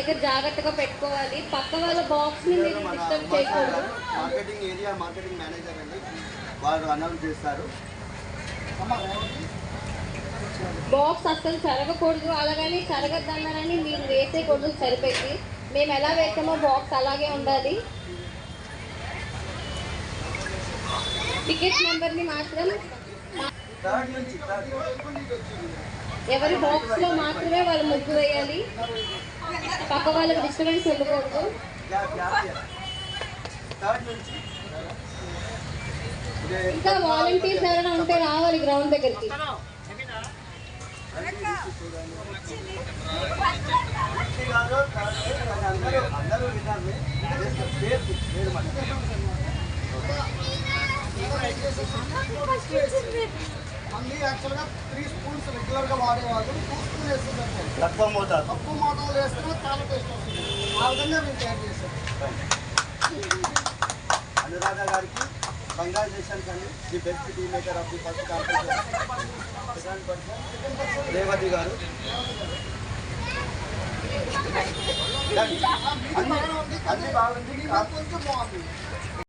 దగ్గర జాగ్రత్తగా పెట్టుకోవాలి. పక్క వాళ్ళ బాక్స్ ని మీరు డిస్టర్బ్ చేయకూడదు. మార్కెటింగ్ ఏరియా మార్కెటింగ్ మేనేజర్ అండి, వారు అనౌన్స్ చేస్తారు. బాక్స్ అస్సలు చెరగకూడదు, అలాగని చెరగద్దన్నారని మీరు వేసేయకూడదు. సరిపెట్టి మేము ఎలా వేస్తామో బాక్స్ అలాగే ఉండాలి. టికెట్ నెంబర్ని మాత్రం ఎవరి బాక్స్ లో మాత్రమే వాళ్ళు ముగ్గు వేయాలి. పక్క వాళ్ళకి డిస్టర్బెన్స్ ఉండకూడదు. ఇంకా వాలంటీర్స్ ఎవరైనా ఉంటే రావాలి గ్రౌండ్ దగ్గరికి. మళ్ళీ యాక్చువల్గా 3 స్పూన్స్ రెగ్యులర్గా వాడేవాళ్ళు 2 స్పూన్ వేస్తుంటారు. తక్కువ మోతాదు వేస్తే చాలా టేస్ట్ వస్తుంది. ఆ విధంగా మేము తయారు చేస్తాం. అనురాధ గారికి కంగ్రాచులేషన్స్ అండి, the best tea maker of the first competition. Revathi గారు అన్ని బాగుంది, కొంచెం బాగుంది.